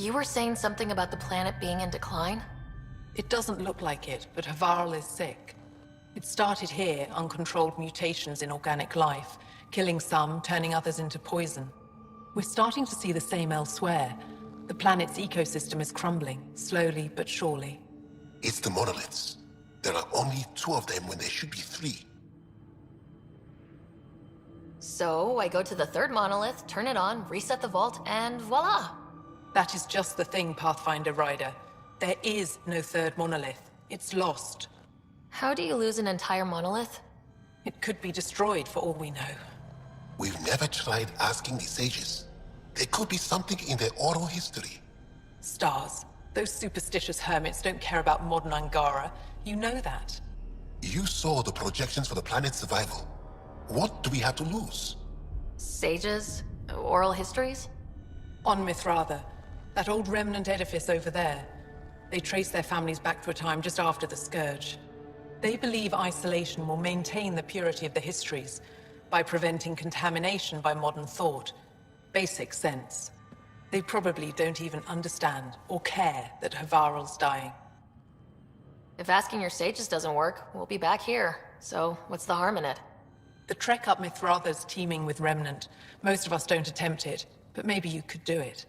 You were saying something about the planet being in decline? It doesn't look like it, but Havarl is sick. It started here, uncontrolled mutations in organic life, killing some, turning others into poison. We're starting to see the same elsewhere. The planet's ecosystem is crumbling, slowly but surely. It's the monoliths. There are only 2 of them when there should be 3. So I go to the third monolith, turn it on, reset the vault, and voila! That is just the thing, Pathfinder Rider. There is no third monolith. It's lost. How do you lose an entire monolith? It could be destroyed for all we know. We've never tried asking the sages. There could be something in their oral history. Stars. Those superstitious hermits don't care about modern Angara. You know that. You saw the projections for the planet's survival. What do we have to lose? Sages? Oral histories? On Mithratha, that old remnant edifice over there. They trace their families back to a time just after the Scourge. They believe isolation will maintain the purity of the histories by preventing contamination by modern thought. Basic sense. They probably don't even understand or care that Havarl's dying. If asking your sages doesn't work, we'll be back here. So, what's the harm in it? The trek up Mithratha's teeming with Remnant. Most of us don't attempt it, but maybe you could do it.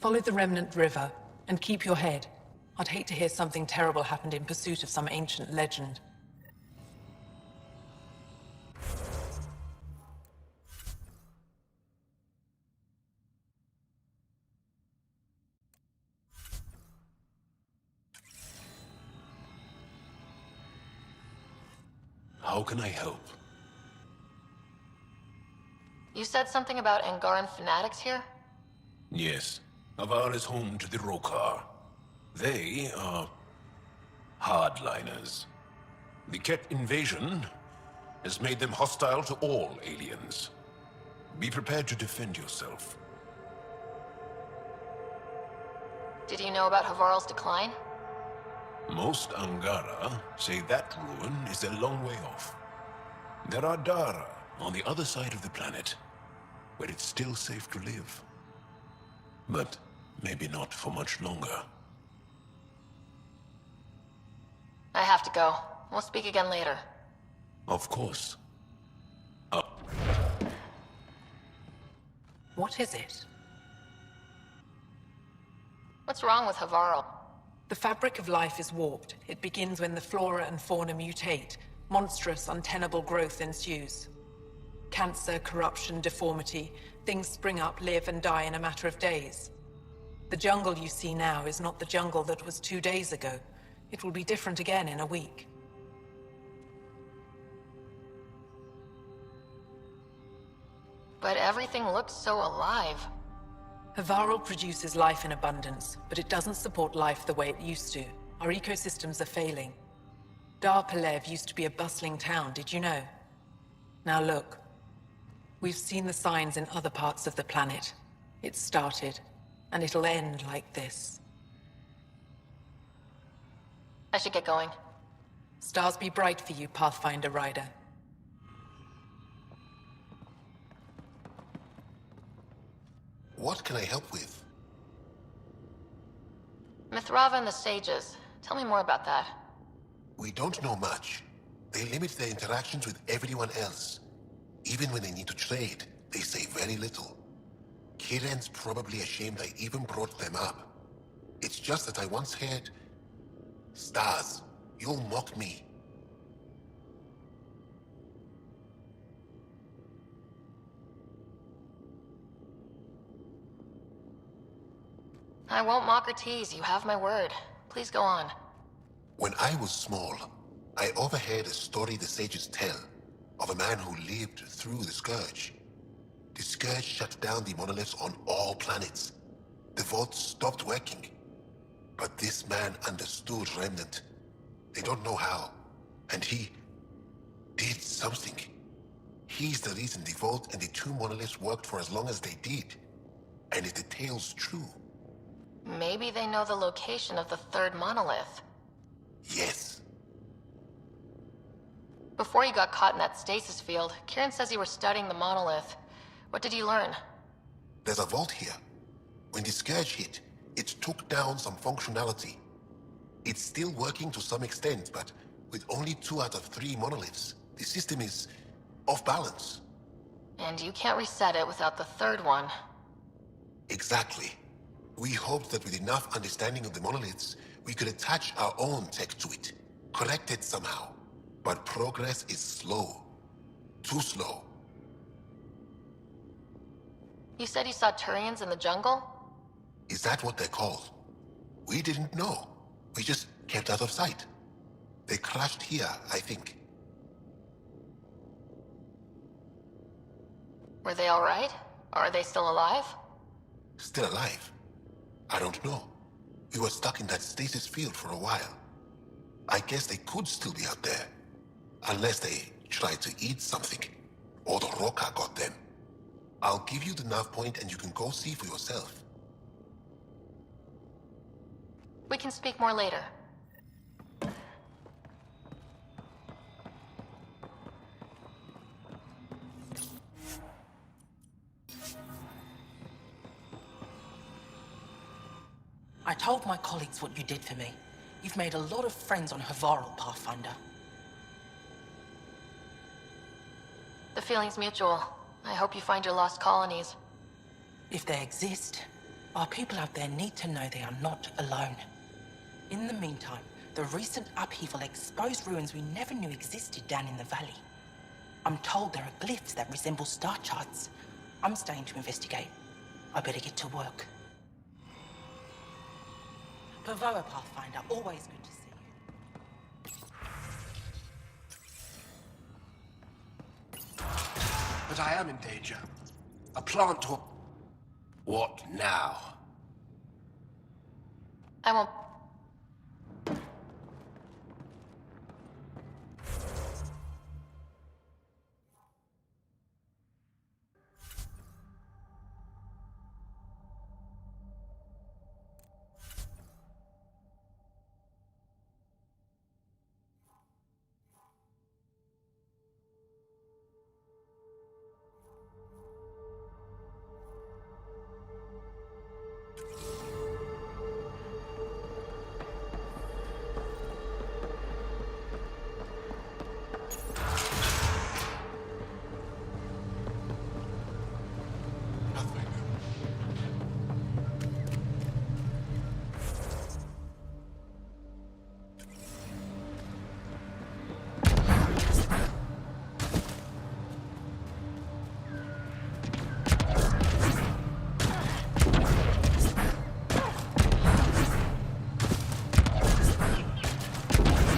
Follow the Remnant River, and keep your head. I'd hate to hear something terrible happened in pursuit of some ancient legend. How can I help? You said something about Angaran fanatics here? Yes. Havar is home to the Rokar. They are hardliners. The Ket invasion has made them hostile to all aliens. Be prepared to defend yourself. Did you know about Havarl's decline? Most Angara say that ruin is a long way off. There are Dara on the other side of the planet, where it's still safe to live. But maybe not for much longer. I have to go. We'll speak again later. Of course. What is it? What's wrong with Havarl? The fabric of life is warped. It begins when the flora and fauna mutate. Monstrous, untenable growth ensues. Cancer, corruption, deformity. Things spring up, live, and die in a matter of days. The jungle you see now is not the jungle that was 2 days ago. It will be different again in a week. But everything looks so alive. Havarl produces life in abundance, but it doesn't support life the way it used to. Our ecosystems are failing. Dar Palev used to be a bustling town, did you know? Now look. We've seen the signs in other parts of the planet. It started, and it'll end like this. I should get going. Stars be bright for you, Pathfinder Rider. What can I help with? Mithratha and the sages. Tell me more about that. We don't know much. They limit their interactions with everyone else. Even when they need to trade, they say very little. Kiran's probably ashamed I even brought them up. It's just that I once heard... Stars, you'll mock me. I won't mock or tease. You have my word. Please go on. When I was small, I overheard a story the sages tell of a man who lived through the Scourge. The Scourge shut down the monoliths on all planets. The vaults stopped working. But this man understood Remnant. They don't know how. And he did something. He's the reason the vault and the 2 monoliths worked for as long as they did. And if the tale's true... Maybe they know the location of the 3rd monolith. Yes. Before you got caught in that stasis field, Kiran says you were studying the monolith. What did you learn? There's a vault here. When the Scourge hit, it took down some functionality. It's still working to some extent, but with only 2 out of 3 monoliths, the system is off balance. And you can't reset it without the third one. Exactly. We hoped that with enough understanding of the monoliths, we could attach our own tech to it, correct it somehow. But progress is slow. Too slow. You said you saw Turians in the jungle? Is that what they're called? We didn't know. We just kept out of sight. They crashed here, I think. Were they all right? Or are they still alive? Still alive? I don't know. We were stuck in that stasis field for a while. I guess they could still be out there. Unless they tried to eat something. Or the Roca got them. I'll give you the nav point and you can go see for yourself. We can speak more later. I told my colleagues what you did for me. You've made a lot of friends on Havaral, Pathfinder. The feeling's mutual. I hope you find your lost colonies. If they exist, our people out there need to know they are not alone. In the meantime, the recent upheaval exposed ruins we never knew existed down in the valley. I'm told there are glyphs that resemble star charts. I'm staying to investigate. I better get to work. Pavoa, Pathfinder, always good to see you. But I am in danger. A plant or... What now? I won't...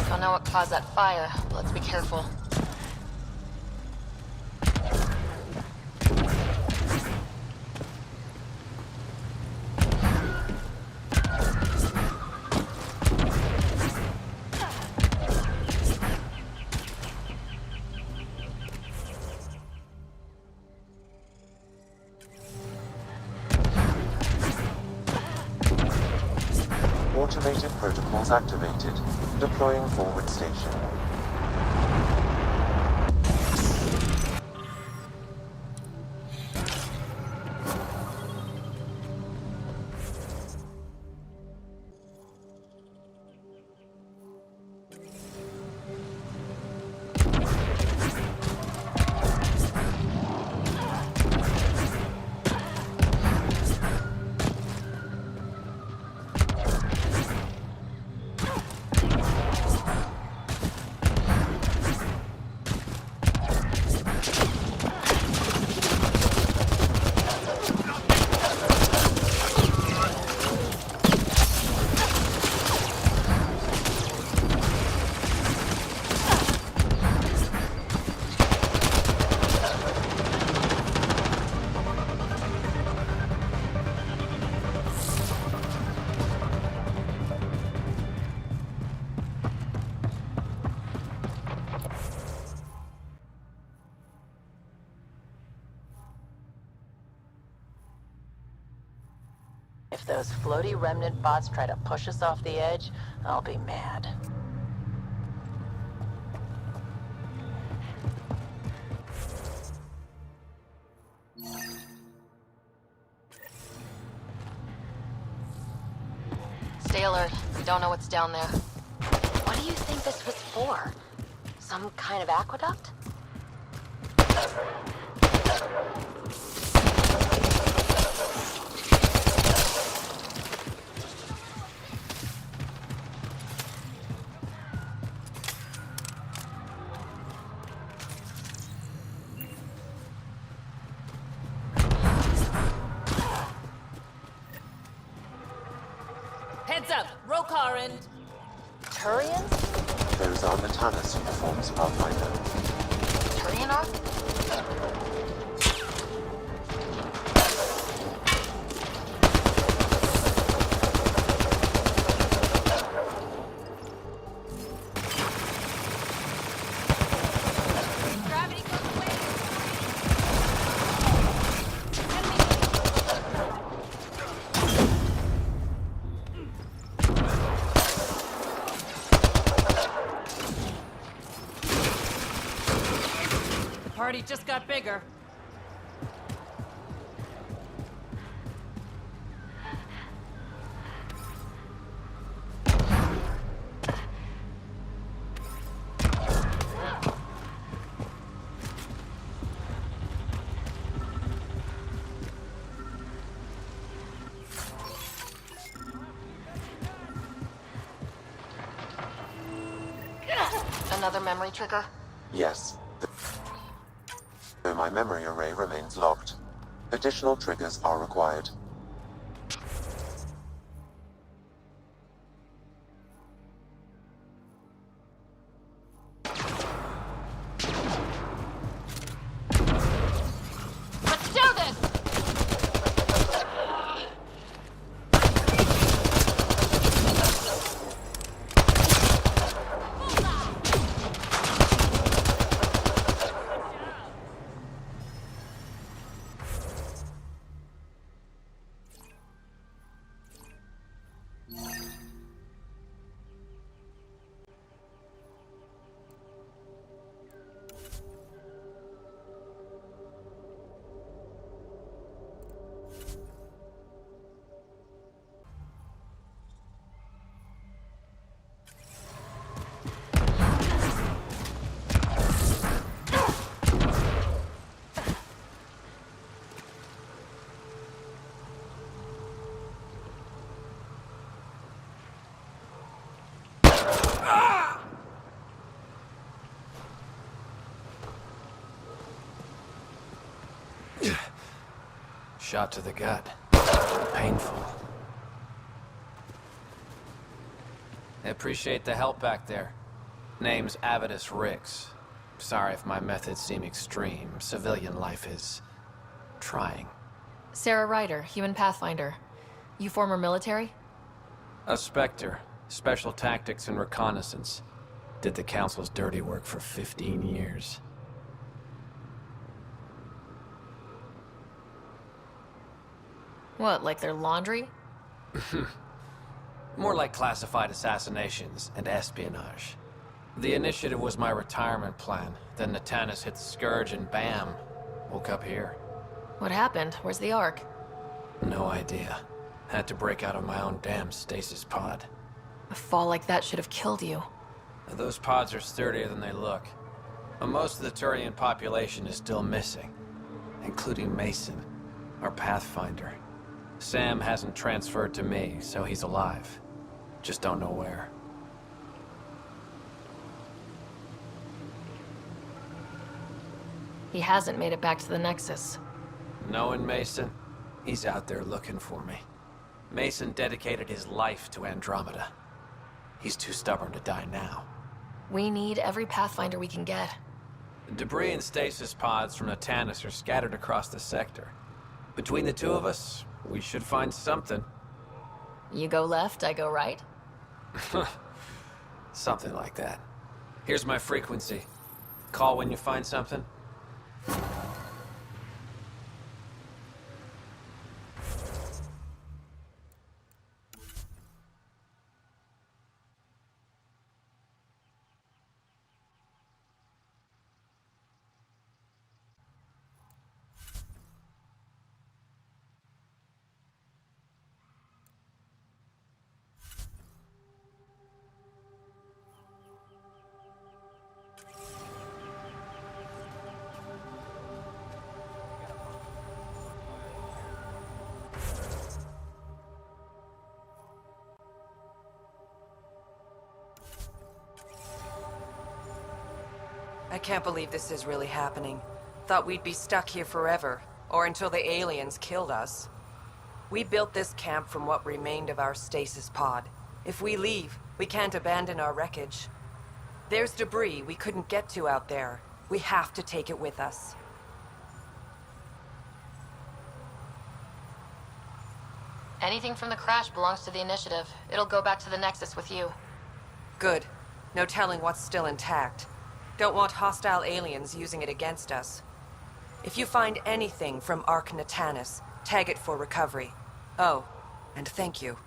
Don't know what caused that fire, but let's be careful. Automated protocols activated. Deploying forward station. If those floaty remnant bots try to push us off the edge, I'll be mad. We don't know what's down there. What do you think this was for? Some kind of aqueduct? Heads up! Row car in! Turians? Those are Natanus uniforms, Pathfinder. Turian are? Gravity goes away! The party just got bigger. Another memory trigger? Yes. Though my memory array remains locked. Additional triggers are required. Let's do this! Shot to the gut. Painful. I appreciate the help back there. Name's Avidus Rix. Sorry if my methods seem extreme. Civilian life is trying. Sarah Ryder, human pathfinder. You former military? A Spectre. Special tactics and reconnaissance. Did the Council's dirty work for 15 years. What, like their laundry? More like classified assassinations and espionage. The initiative was my retirement plan. Then Natanus hit the Scourge and bam, woke up here. What happened? Where's the Ark? No idea. Had to break out of my own damn stasis pod. A fall like that should have killed you. Those pods are sturdier than they look. But most of the Turian population is still missing, including Mason, our Pathfinder. Sam hasn't transferred to me, so he's alive. Just don't know where. He hasn't made it back to the Nexus. Knowing Mason, he's out there looking for me. Mason dedicated his life to Andromeda. He's too stubborn to die now. We need every Pathfinder we can get. Debris and stasis pods from Natanus are scattered across the sector. Between the two of us, we should find something. You go left, I go right? Something like that. Here's my frequency. Call when you find something. I can't believe this is really happening. Thought we'd be stuck here forever, or until the aliens killed us. We built this camp from what remained of our stasis pod. If we leave, we can't abandon our wreckage. There's debris we couldn't get to out there. We have to take it with us. Anything from the crash belongs to the Initiative. It'll go back to the Nexus with you. Good. No telling what's still intact. Don't want hostile aliens using it against us. If you find anything from Ark Natanus, tag it for recovery. Oh, and thank you.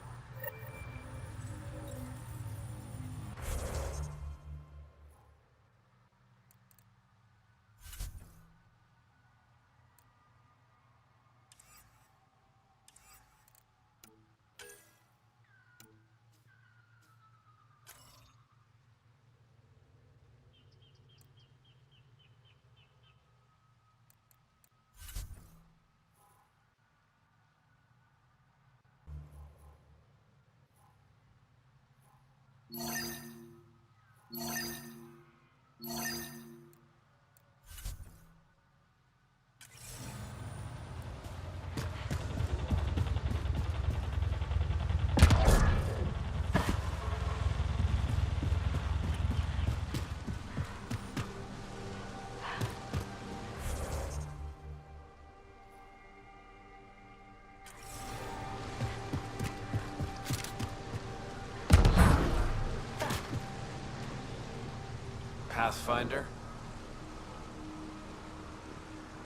Pathfinder?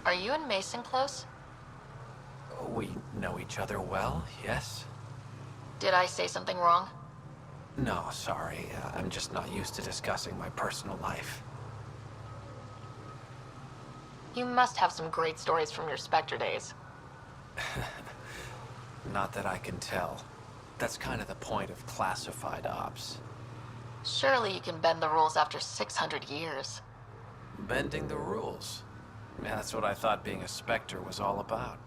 Are you and Mason close? We know each other well, yes? Did I say something wrong? No, sorry. I'm just not used to discussing my personal life. You must have some great stories from your Spectre days. Not that I can tell. That's kind of the point of classified ops. Surely you can bend the rules after 600 years. Bending the rules? Yeah, that's what I thought being a Spectre was all about.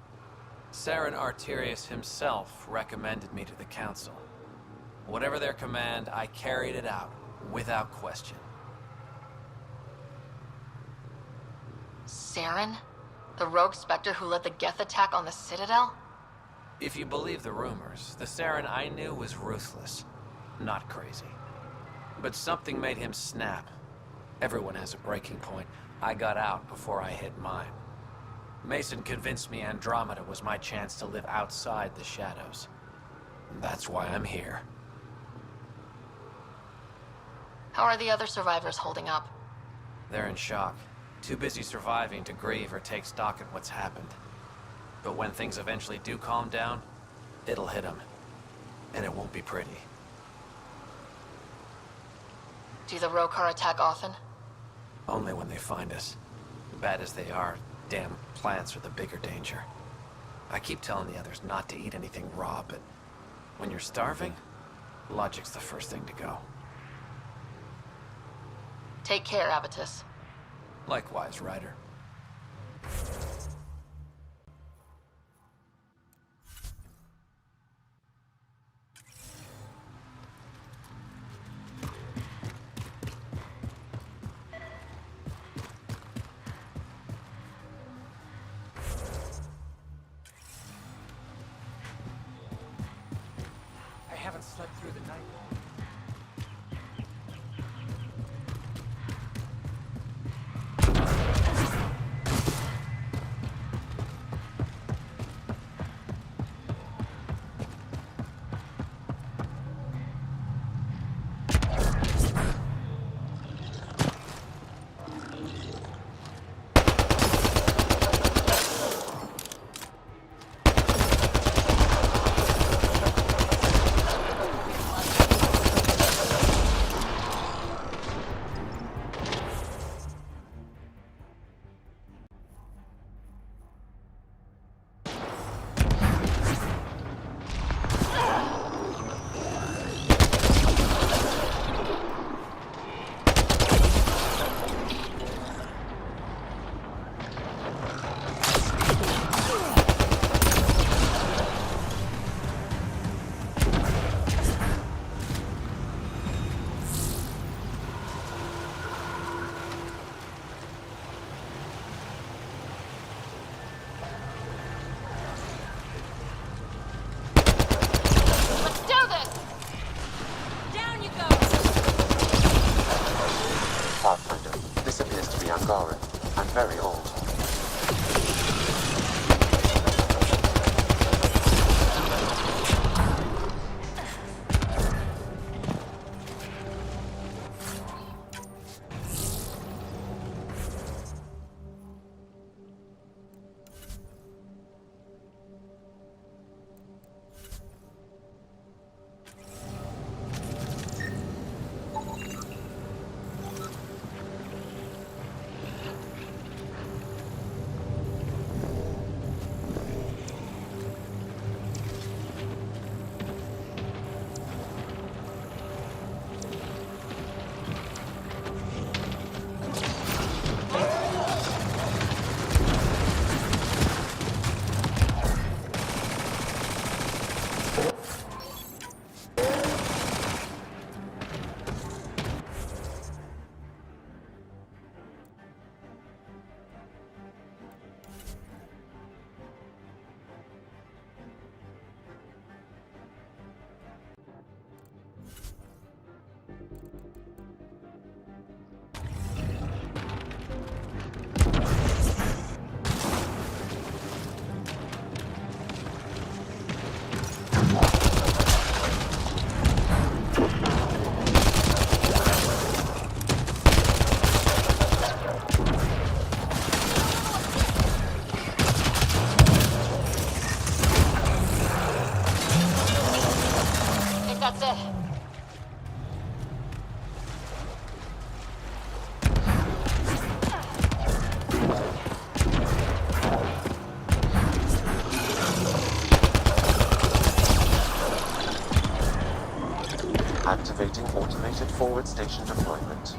Saren Arterius himself recommended me to the Council. Whatever their command, I carried it out, without question. Saren? The rogue Spectre who led the Geth attack on the Citadel? If you believe the rumors, the Saren I knew was ruthless, not crazy. But something made him snap. Everyone has a breaking point. I got out before I hit mine. Mason convinced me Andromeda was my chance to live outside the shadows. That's why I'm here. How are the other survivors holding up? They're in shock. Too busy surviving to grieve or take stock at what's happened. But when things eventually do calm down, it'll hit them. And it won't be pretty. Do the Rokar attack often? Only when they find us. Bad as they are, damn plants are the bigger danger. I keep telling the others not to eat anything raw, but when you're starving, logic's the first thing to go. Take care, Abatus. Likewise, Ryder. I haven't slept through the night. Angaran, and very old. That's it. Activating automated forward station deployment.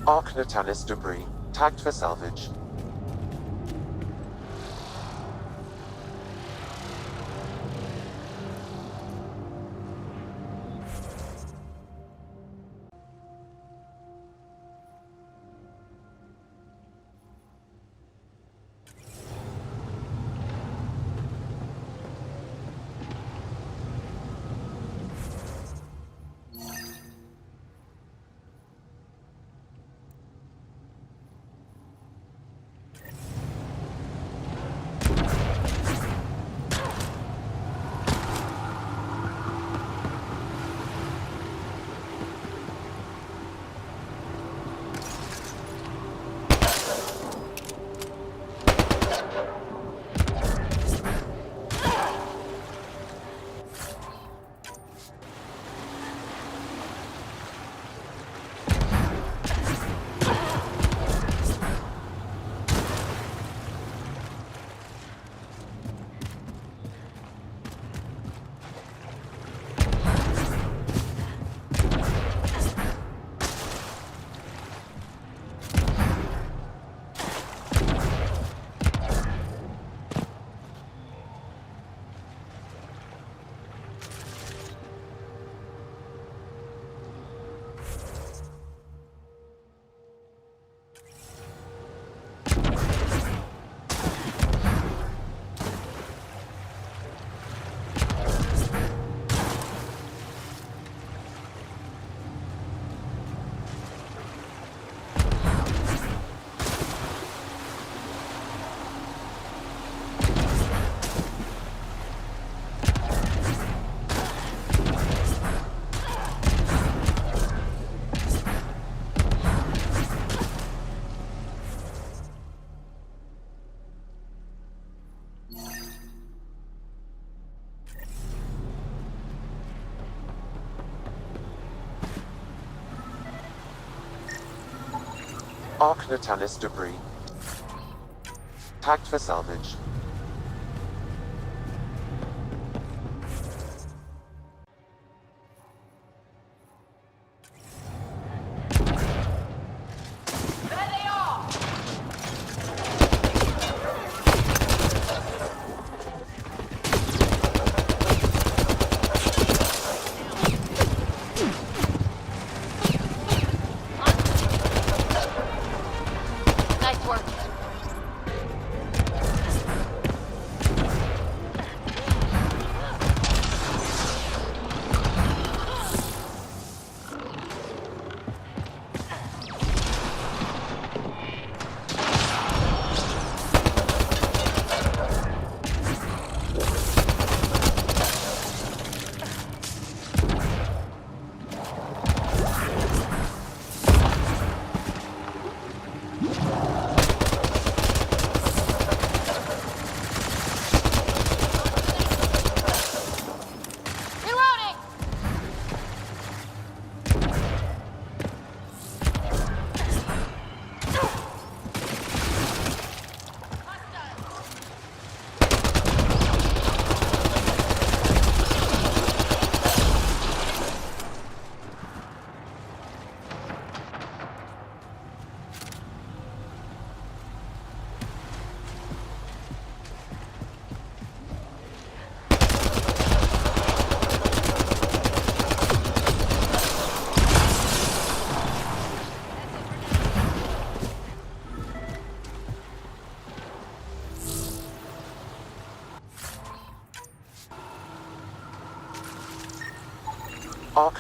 Arc Natalis debris, tagged for salvage. Arc Natalis debris, tagged for salvage.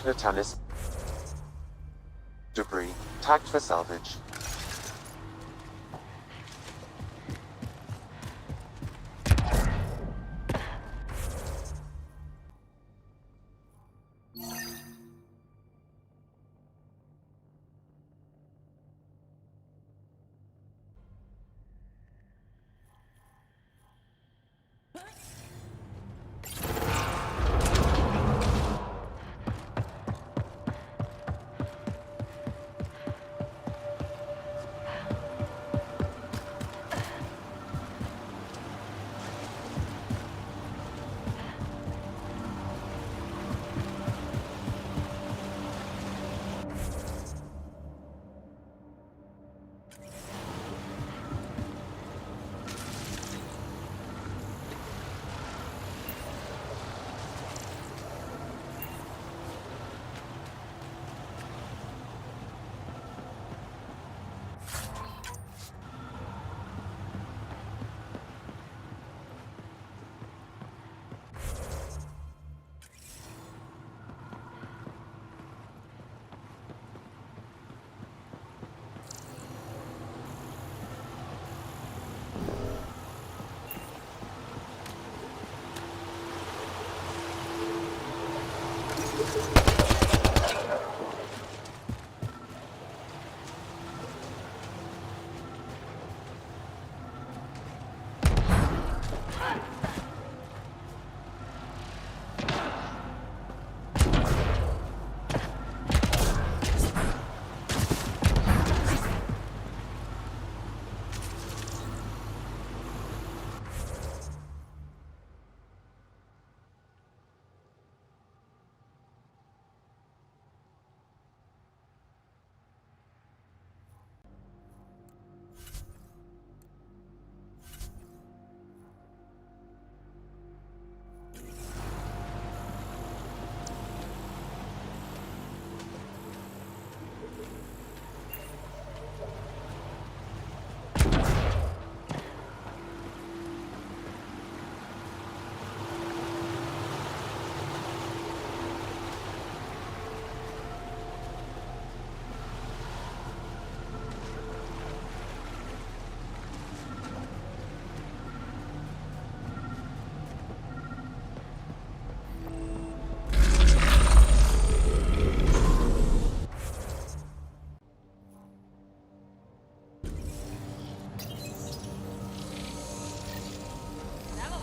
Magnetannis. Debris. Tagged for salvage.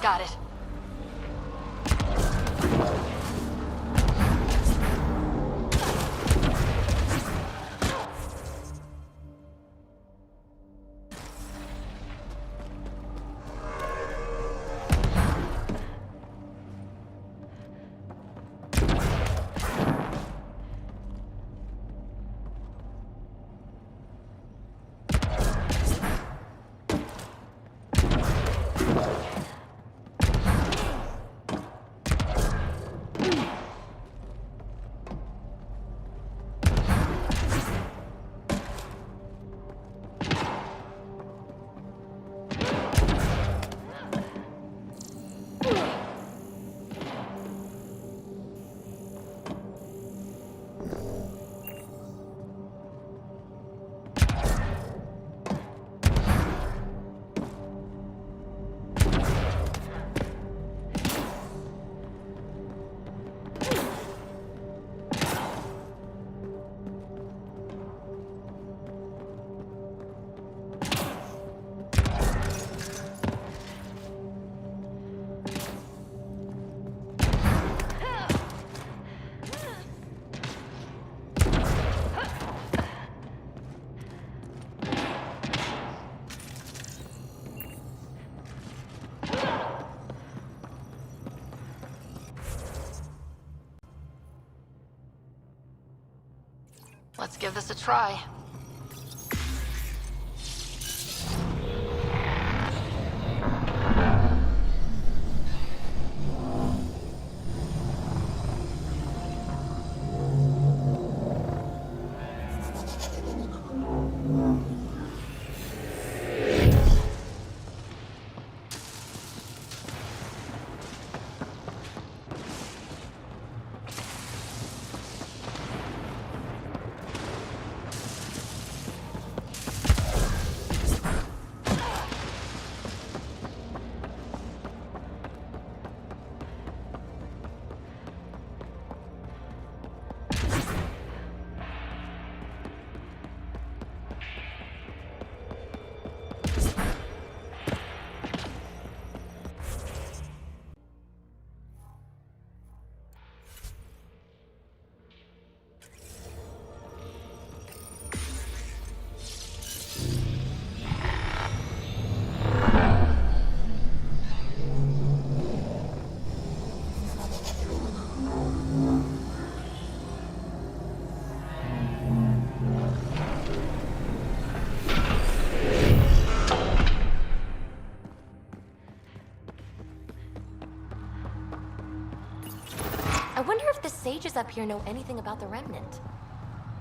Got it. Let's give this a try. sages up here know anything about the Remnant.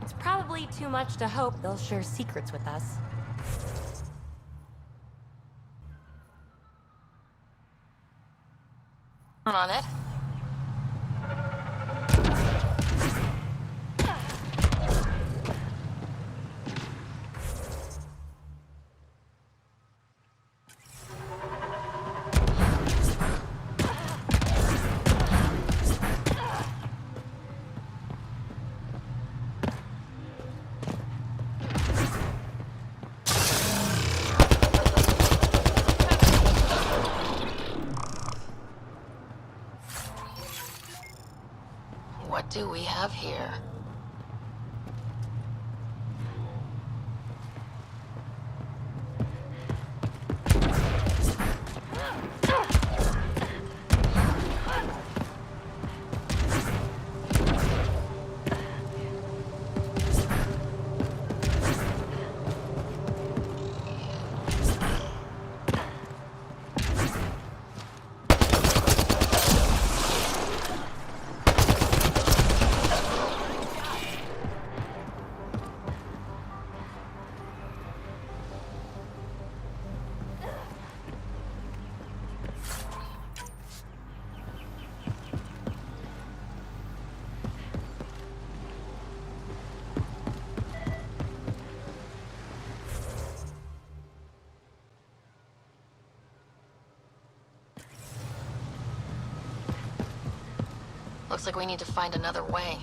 It's probably too much to hope they'll share secrets with us. On it. What do we have here? Looks like we need to find another way.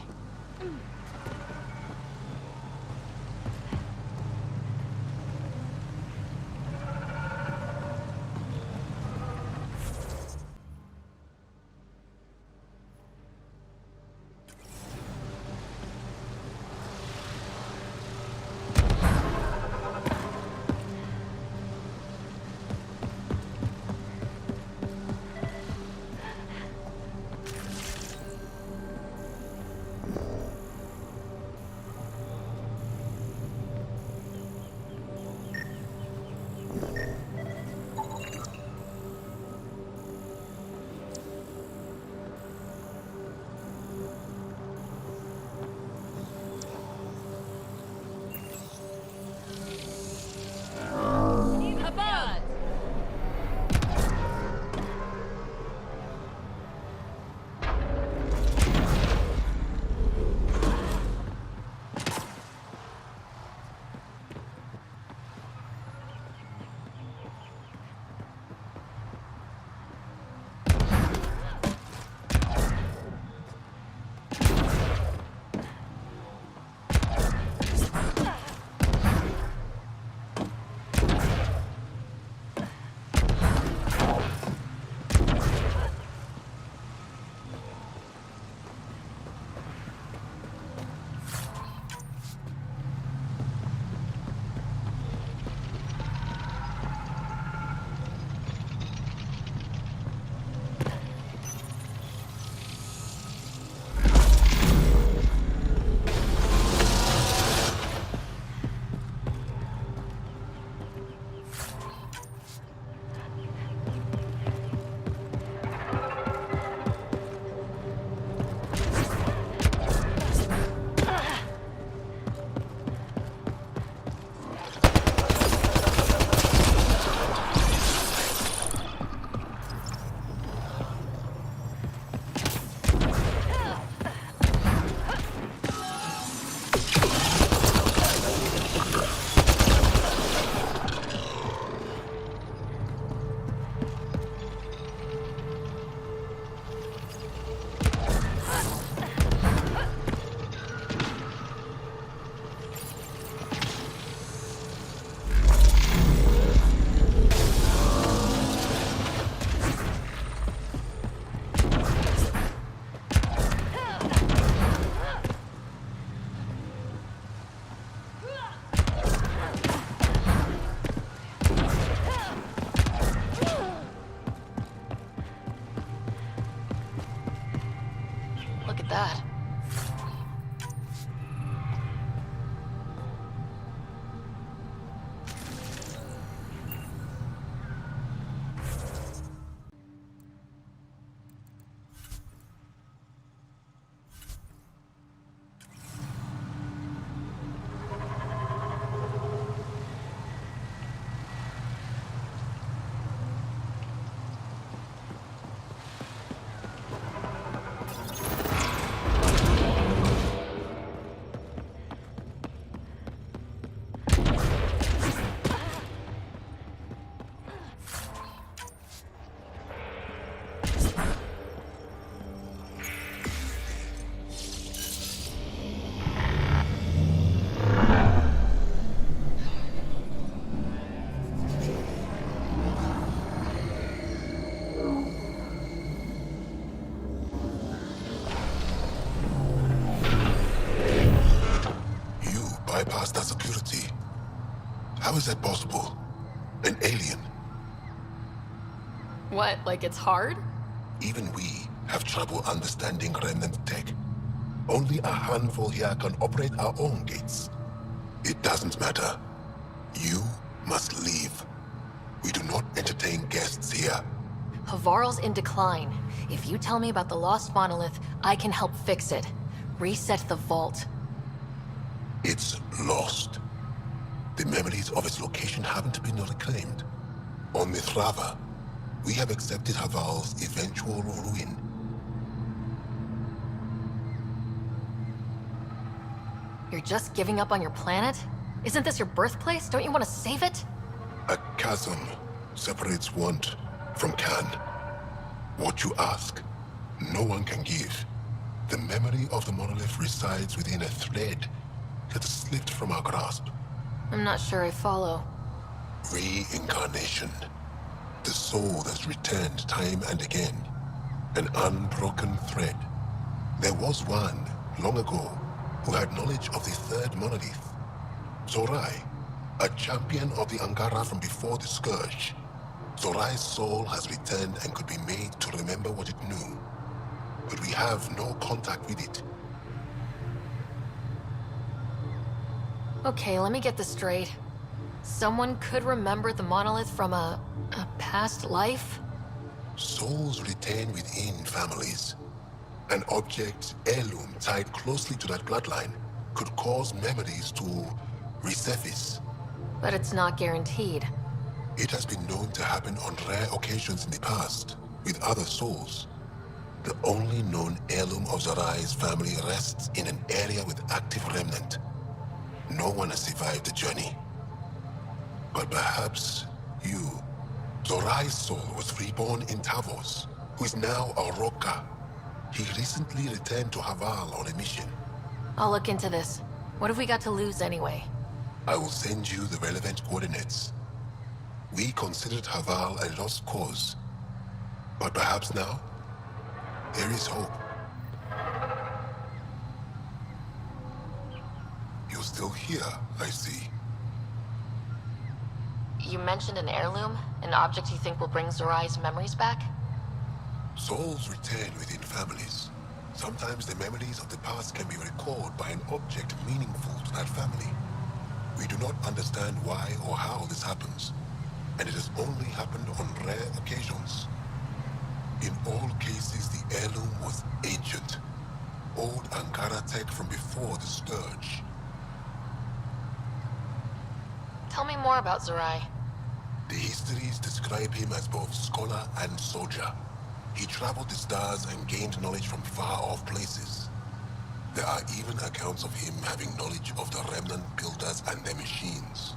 bypass that security. How is that possible? An alien? What, like it's hard? Even we have trouble understanding remnant tech. Only a handful here can operate our own gates. It doesn't matter. You must leave. We do not entertain guests here. Havarl's in decline. If you tell me about the lost monolith, I can help fix it. Reset the vault. It's lost. The memories of its location haven't been reclaimed. On Mithrava, we have accepted Havarl's eventual ruin. You're just giving up on your planet? Isn't this your birthplace? Don't you want to save it? A chasm separates want from can. What you ask, no one can give. The memory of the monolith resides within a thread that slipped from our grasp. I'm not sure I follow. Reincarnation. The soul that's returned time and again. An unbroken thread. There was one, long ago, who had knowledge of the third monolith. Zorai, a champion of the Angara from before the Scourge. Zorai's soul has returned and could be made to remember what it knew. But we have no contact with it. Okay, let me get this straight. Someone could remember the monolith from a past life? Souls retain within families. An object, heirloom, tied closely to that bloodline could cause memories to resurface. But it's not guaranteed. It has been known to happen on rare occasions in the past, with other souls. The only known heirloom of Zorai's family rests in an area with active remnant. No one has survived the journey. But perhaps you. Zorai's soul was reborn in Tavos, who is now a Roka. He recently returned to Havarl on a mission. I'll look into this. What have we got to lose anyway? I will send you the relevant coordinates. We considered Havarl a lost cause. But perhaps now, there is hope. You're still here, I see. You mentioned an heirloom? An object you think will bring Zorai's memories back? Souls return within families. Sometimes the memories of the past can be recalled by an object meaningful to that family. We do not understand why or how this happens, and it has only happened on rare occasions. In all cases, the heirloom was ancient. Old Angara tech from before the Scourge. Tell me more about Zorai. The histories describe him as both scholar and soldier. He traveled the stars and gained knowledge from far-off places. There are even accounts of him having knowledge of the remnant builders and their machines.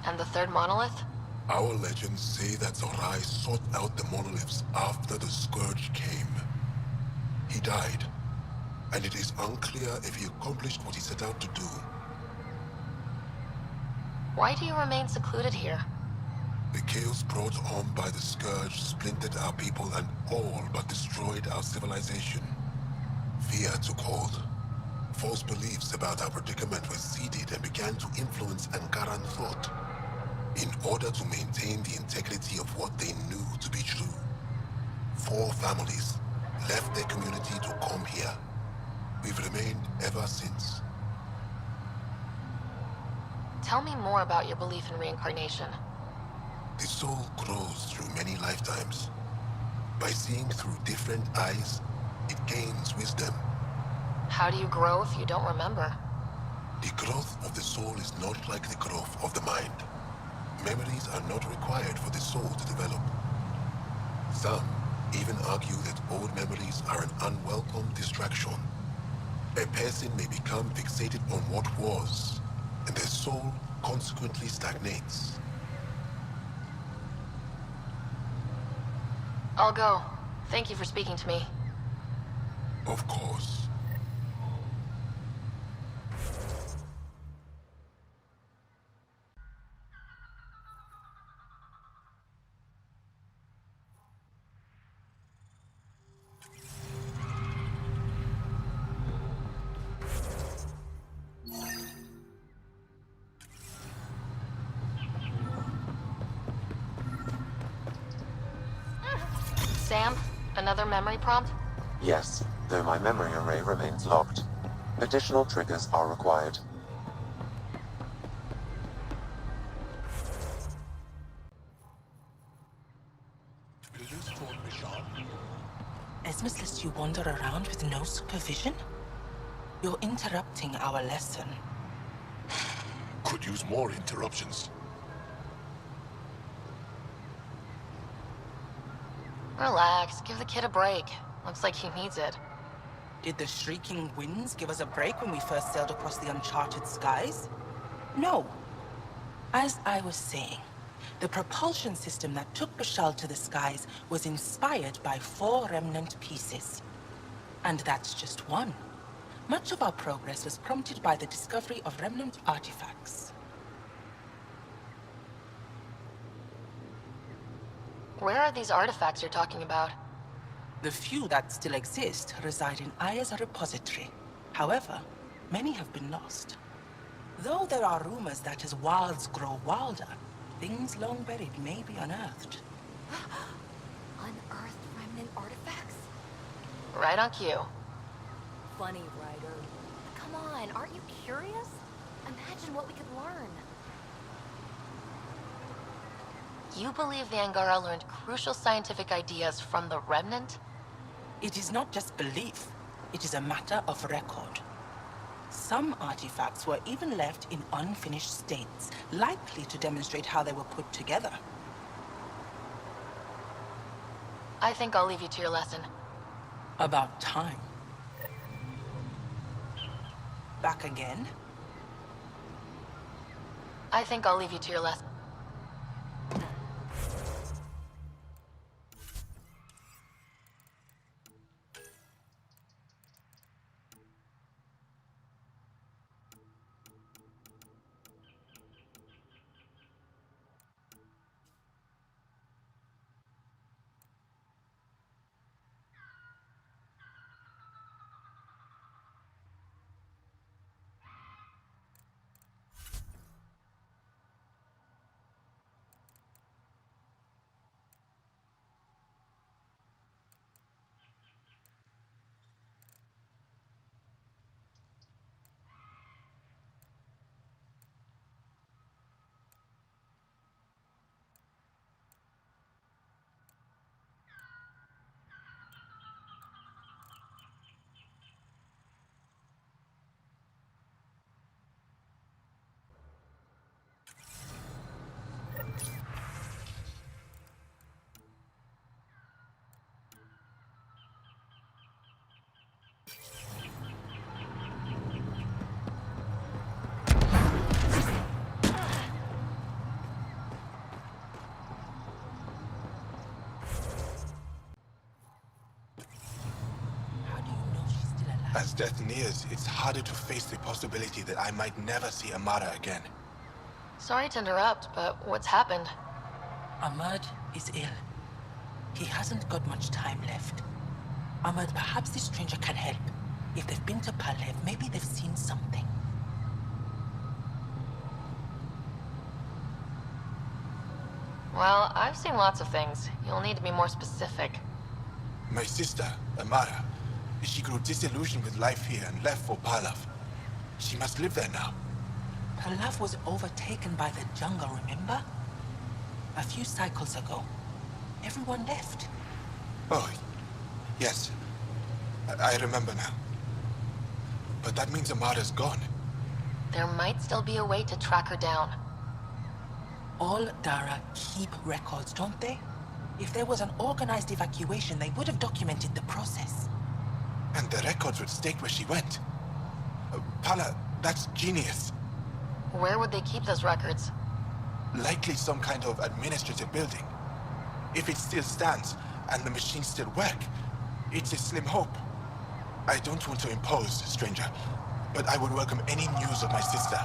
And the third monolith? Our legends say that Zorai sought out the monoliths after the Scourge came. He died, and it is unclear if he accomplished what he set out to do. Why do you remain secluded here? The chaos brought on by the Scourge splintered our people and all but destroyed our civilization. Fear took hold. False beliefs about our predicament were seeded and began to influence Angaran thought. In order to maintain the integrity of what they knew to be true, 4 families left their community to come here. We've remained ever since. Tell me more about your belief in reincarnation. The soul grows through many lifetimes. By seeing through different eyes, it gains wisdom. How do you grow if you don't remember? The growth of the soul is not like the growth of the mind. Memories are not required for the soul to develop. Some even argue that old memories are an unwelcome distraction. A person may become fixated on what was, and their soul consequently stagnates. I'll go. Thank you for speaking to me. Of course. Sam, another memory prompt? Yes, though my memory array remains locked. Additional triggers are required. Esmus lets you wander around with no supervision? You're interrupting our lesson. Could use more interruptions. Relax, give the kid a break. Looks like he needs it. Did the shrieking winds give us a break when we first sailed across the uncharted skies? No. As I was saying, the propulsion system that took Bashal to the skies was inspired by 4 remnant pieces. And that's just one. Much of our progress was prompted by the discovery of remnant artifacts. Where are these artifacts you're talking about? The few that still exist reside in Aya's repository. However, many have been lost. Though there are rumors that as wilds grow wilder, things long buried may be unearthed. Unearthed remnant artifacts? Right on cue. Funny, Ryder. Come on, aren't you curious? Imagine what we could learn. You believe the Angara learned crucial scientific ideas from the Remnant? It is not just belief. It is a matter of record. Some artifacts were even left in unfinished states, likely to demonstrate how they were put together. I think I'll leave you to your lesson. About time. Back again? I think I'll leave you to your lesson. As death nears, it's harder to face the possibility that I might never see Amara again. Sorry to interrupt, but what's happened? Ahmad is ill. He hasn't got much time left. Ahmad, perhaps this stranger can help. If they've been to Palev, maybe they've seen something. Well, I've seen lots of things. You'll need to be more specific. My sister, Amara, she grew disillusioned with life here and left for Palav. She must live there now. Palav was overtaken by the jungle, remember? A few cycles ago. Everyone left. Oh, yes. I remember now. But that means Amara's gone. There might still be a way to track her down. All Dara keep records, don't they? If there was an organized evacuation, they would have documented the process. And the records would state where she went. Pala, that's genius. Where would they keep those records? Likely some kind of administrative building. If it still stands, and the machines still work, it's a slim hope. I don't want to impose, stranger, but I would welcome any news of my sister.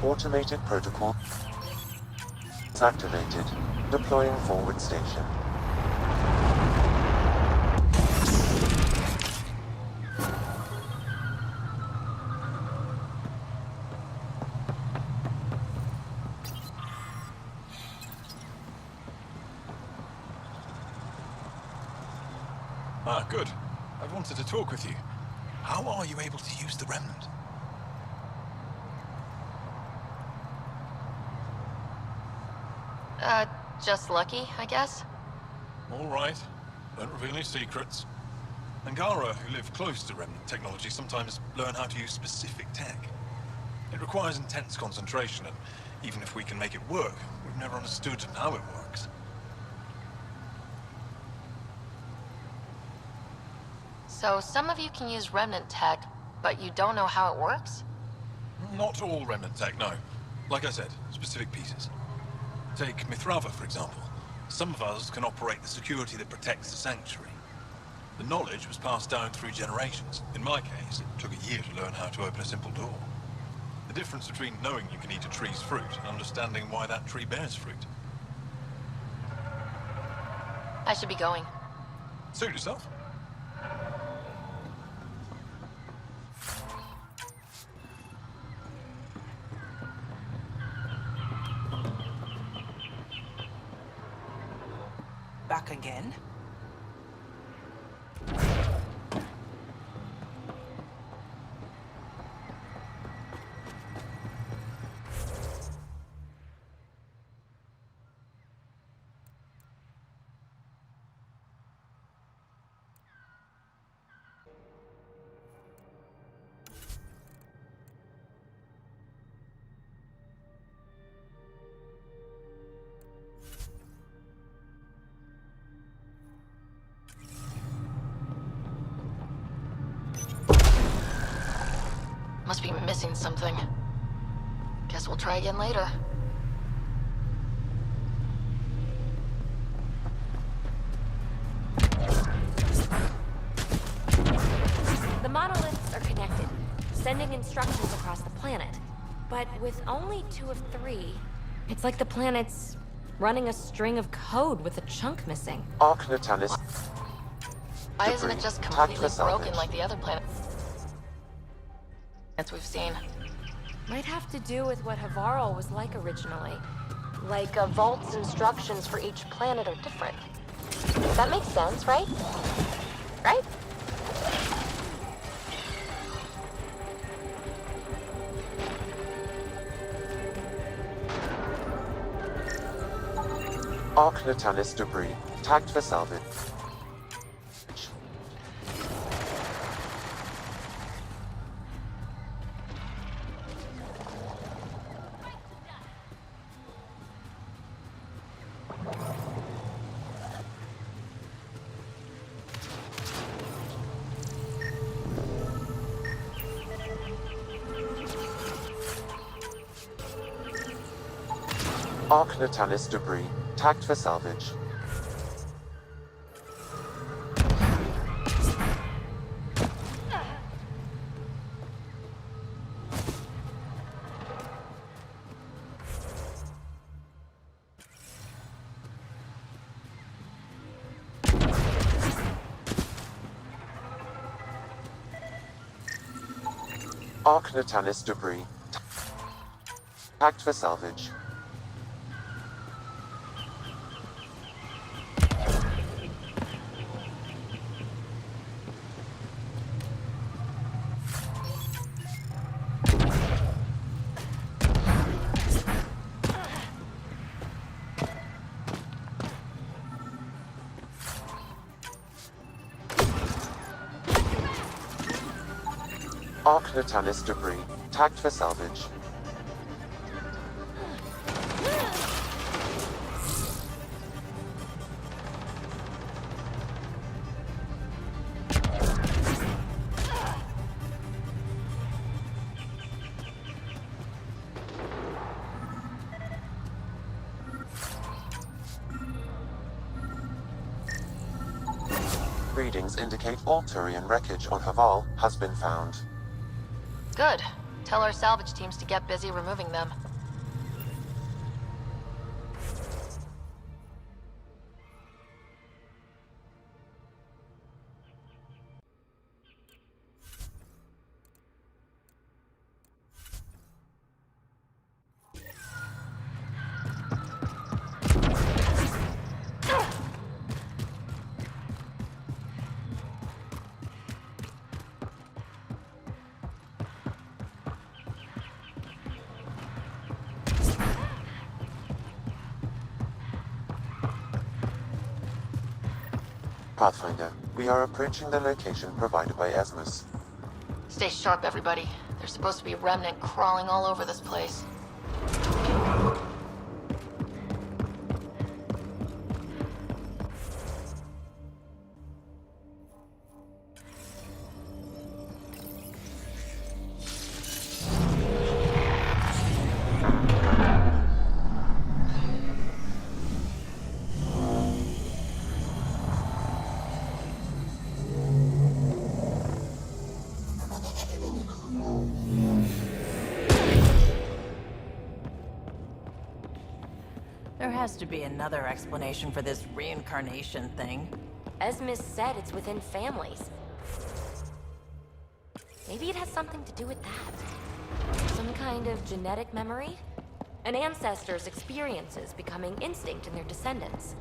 Automated protocol activated. Deploying forward station. Ah, good. I wanted to talk with you. How are you able to use the Remnant? Just lucky, I guess? All right. Don't reveal any secrets. Angara, who live close to Remnant technology, sometimes learn how to use specific tech. It requires intense concentration, and even if we can make it work, we've never understood how it works. So some of you can use Remnant tech, but you don't know how it works? Not all Remnant tech, no. Like I said, specific pieces. Take Mithrava, for example. Some of us can operate the security that protects the sanctuary. The knowledge was passed down through generations. In my case, it took a year to learn how to open a simple door. The difference between knowing you can eat a tree's fruit and understanding why that tree bears fruit. I should be going. Suit yourself. Back again? Must be missing something. Guess we'll try again later. The monoliths are connected, sending instructions across the planet. But with only 2 of 3, it's like the planet's running a string of code with a chunk missing. Arc Natalis. Why isn't it just completely broken like the other planets we've seen? Might have to do with what Havarl was like originally. Like a vault's instructions for each planet are different. That makes sense, right? Right? Arc Natalis debris. Tagged for salvage. Arc Natalis debris. Tagged for salvage. Arc Natalis debris. Tagged for salvage. Arc Natalis debris. Tagged for salvage. Readings indicate all Turian wreckage on Haval has been found. Good. Tell our salvage teams to get busy removing them. Pathfinder, we are approaching the location provided by Asmus. Stay sharp, everybody. There's supposed to be a remnant crawling all over this place. There has to be another explanation for this reincarnation thing. Asmus said it's within families. Maybe it has something to do with that. Some kind of genetic memory? An ancestor's experiences becoming instinct in their descendants.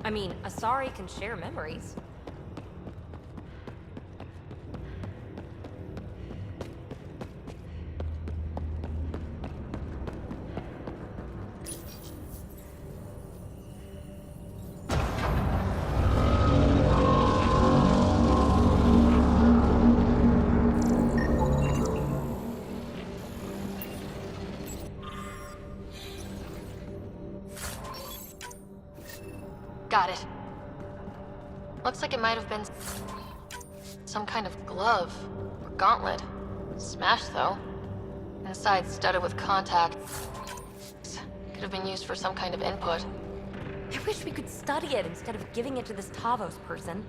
I mean, Asari can share memories. Got it. Looks like it might have been some kind of glove or gauntlet. Smashed, though. Inside studded with contacts. Could have been used for some kind of input. I wish we could study it instead of giving it to this Tavos person.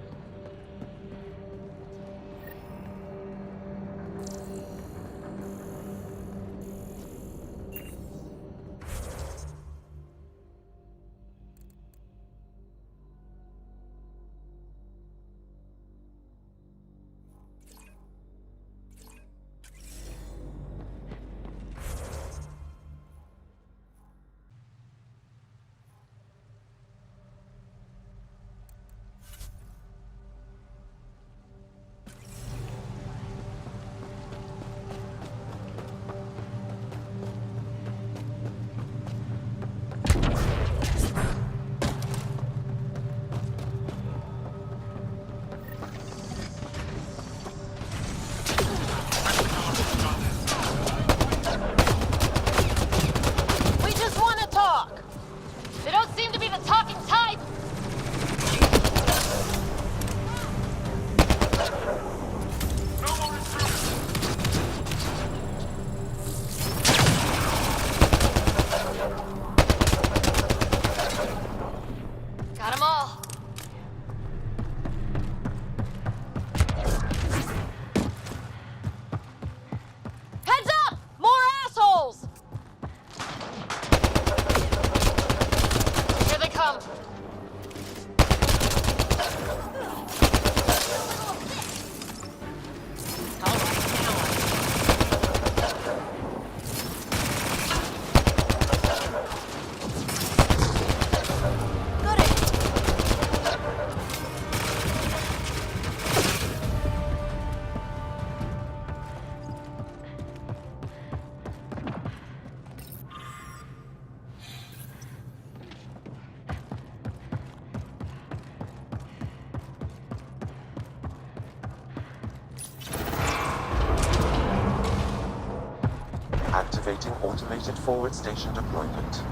Activating automated forward station deployment.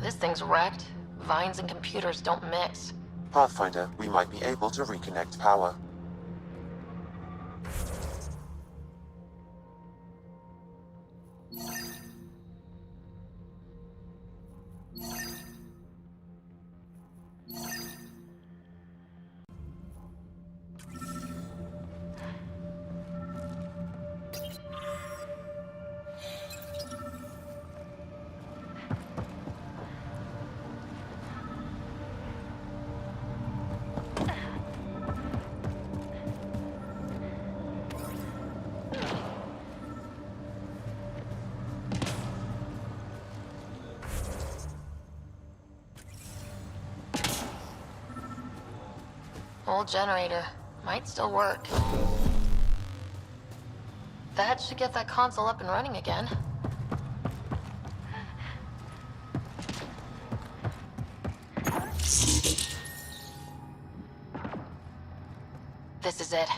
This thing's wrecked. Vines and computers don't mix. Pathfinder, we might be able to reconnect power. Old generator. Might still work. That should get that console up and running again. This is it.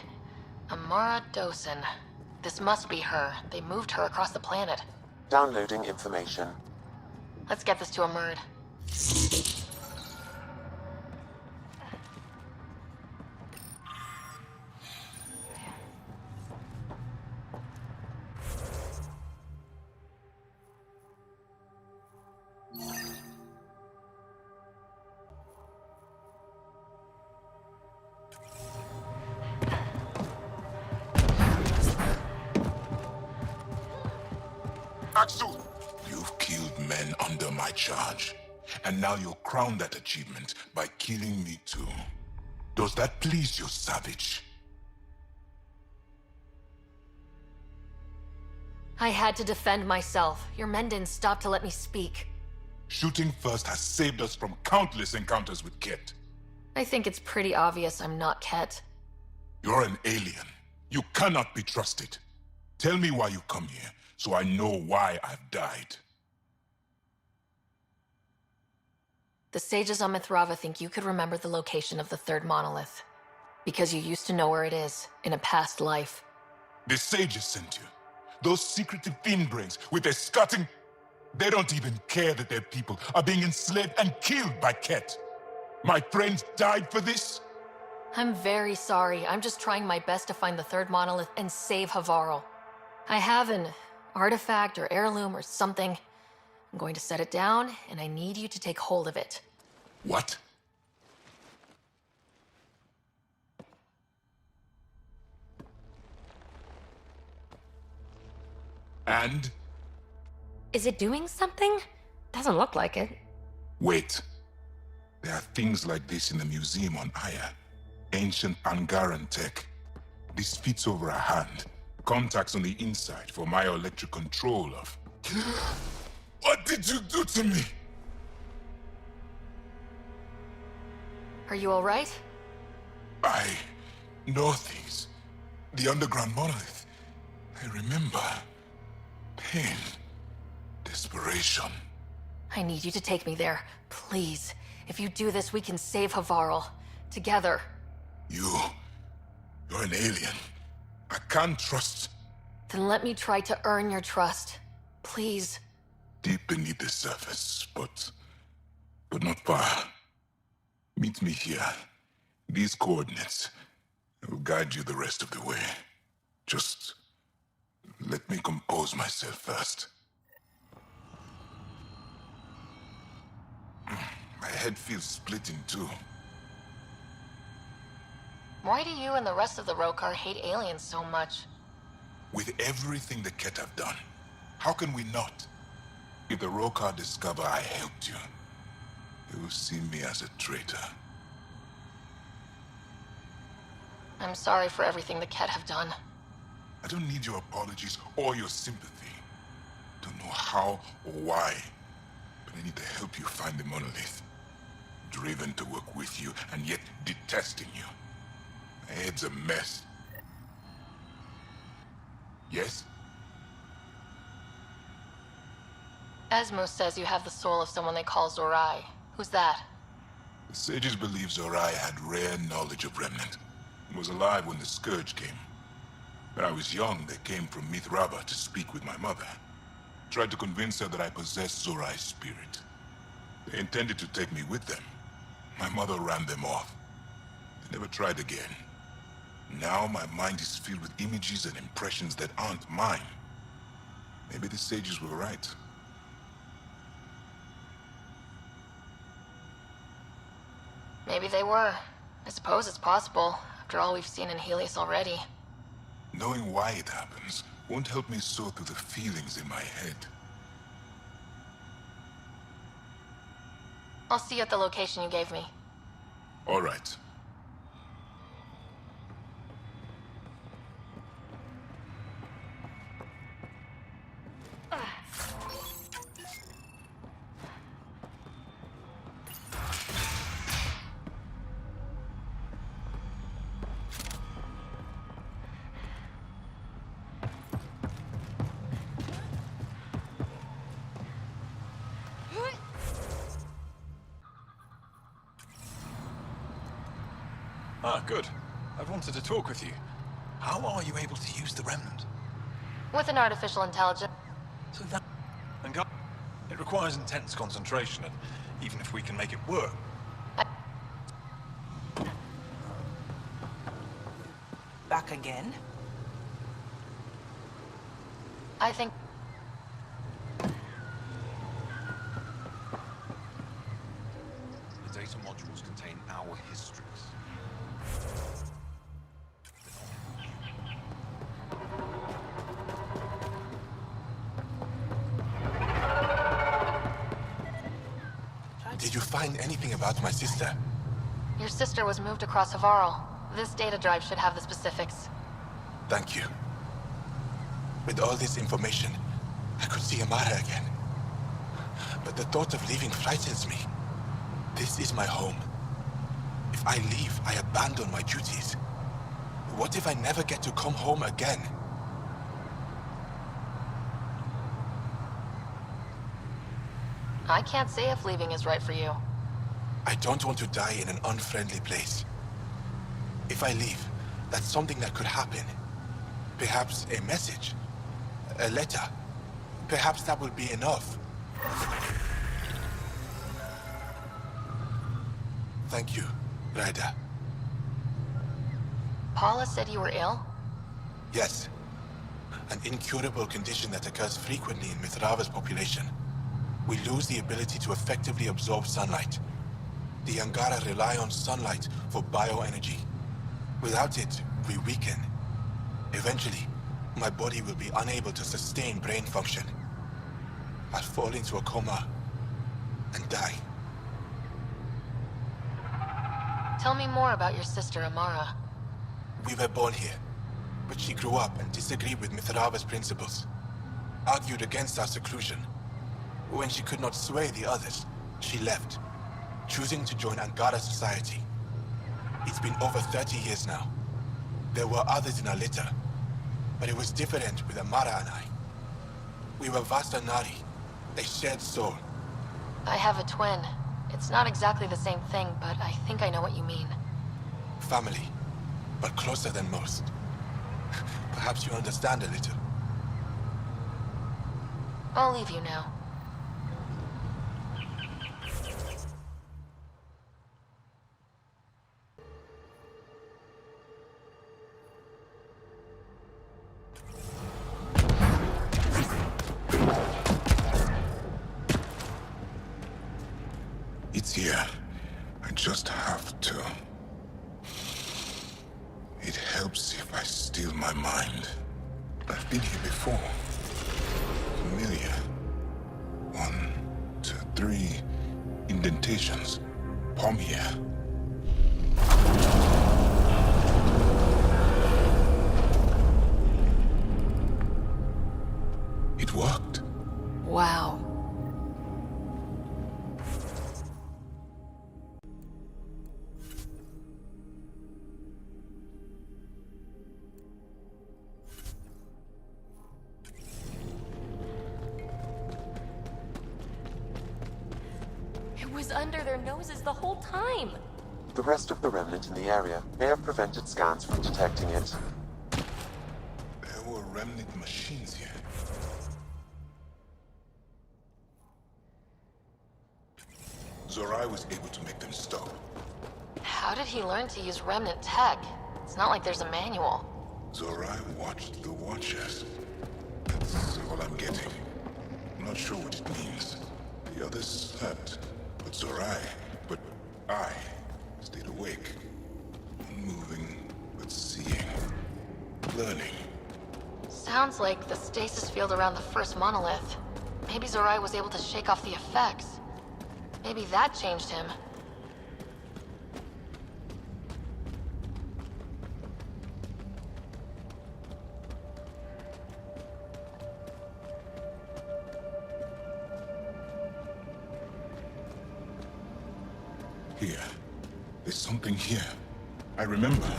Amara Dosen. This must be her. They moved her across the planet. Downloading information. Let's get this to a Murd. Axel! You've killed men under my charge. And now you'll crown that achievement by killing me too. Does that please you, savage? I had to defend myself. Your men didn't stop to let me speak. Shooting first has saved us from countless encounters with Ket. I think it's pretty obvious I'm not Ket. You're an alien. You cannot be trusted. Tell me why you come here, so I know why I've died. The sages on Mithrava think you could remember the location of the third monolith. Because you used to know where it is, in a past life. The sages sent you. Those secretive fiend brains with their scutting... They don't even care that their people are being enslaved and killed by Ket. My friends died for this? I'm very sorry. I'm just trying my best to find the third monolith and save Havarl. I have an artifact or heirloom or something. I'm going to set it down, and I need you to take hold of it. What? And? Is it doing something? Doesn't look like it. Wait. There are things like this in the museum on Aya. Ancient Angaran tech. This fits over a hand. Contacts on the inside for myoelectric control of... What did you do to me? Are you all right? I know things. The underground monolith. I remember. Pain. Desperation. I need you to take me there. Please. If you do this, we can save Havarl. Together. You're an alien. I can't trust... Then let me try to earn your trust. Please. Deep beneath the surface, but not far. Meet me here. These coordinates. I will guide you the rest of the way. Just let me compose myself first. My head feels split in two. Why do you and the rest of the Rokar hate aliens so much? With everything the Ket have done, how can we not? If the Rokar discover I helped you, they will see me as a traitor. I'm sorry for everything the Ket have done. I don't need your apologies or your sympathy. Don't know how or why, but I need to help you find the monolith. Driven to work with you, and yet detesting you. My head's a mess. Yes? Asmo says you have the soul of someone they call Zorai. Who's that? The sages believe Zorai had rare knowledge of Remnant, and was alive when the Scourge came. When I was young, they came from Mithrava to speak with my mother. Tried to convince her that I possessed Zorai's spirit. They intended to take me with them. My mother ran them off. They never tried again. Now my mind is filled with images and impressions that aren't mine. Maybe the sages were right. Maybe they were. I suppose it's possible, after all we've seen in Helios already. Knowing why it happens won't help me sort through the feelings in my head. I'll see you at the location you gave me. All right. Ah, good. I've wanted to talk with you. How are you able to use the Remnant? With an artificial intelligence. So that... And God, it requires intense concentration, and even if we can make it work... Back again? I think... The data modules contain our histories. Did you find anything about my sister? Your sister was moved across Havarl. This data drive should have the specifics. Thank you. With all this information, I could see Amara again. But the thought of leaving frightens me. This is my home. If I leave, I abandon my duties. What if I never get to come home again? I can't say if leaving is right for you. I don't want to die in an unfriendly place. If I leave, that's something that could happen. Perhaps a message, a letter. Perhaps that will be enough. Thank you, Ryder. Paula said you were ill? Yes. An incurable condition that occurs frequently in Mithrava's population. We lose the ability to effectively absorb sunlight. The Angara rely on sunlight for bioenergy. Without it, we weaken. Eventually, my body will be unable to sustain brain function. I'll fall into a coma and die. Tell me more about your sister, Amara. We were born here, but she grew up and disagreed with Mithrava's principles. Argued against our seclusion. When she could not sway the others, she left, choosing to join Angara society. It's been over 30 years now. There were others in our litter, but it was different with Amara and I. We were Vastanari, a shared soul. I have a twin. It's not exactly the same thing, but I think I know what you mean. Family, but closer than most. Perhaps you understand a little. I'll leave you now. It's here. I just have to. It helps if I still my mind. I've been here before. Familiar. 1, 2, 3 indentations. Palm here. It worked. Wow. It was under their noses the whole time. The rest of the remnant in the area may have prevented scans from detecting it. There were remnant machines here. Zorai was able to make them stop. How did he learn to use remnant tech? It's not like there's a manual. Zorai watched the Watchers. That's all I'm getting. I'm not sure what it means. The others slept, but I stayed awake. Unmoving, but seeing. Learning. Sounds like the stasis field around the first monolith. Maybe Zorai was able to shake off the effects. Maybe that changed him. Here. There's something here. I remember.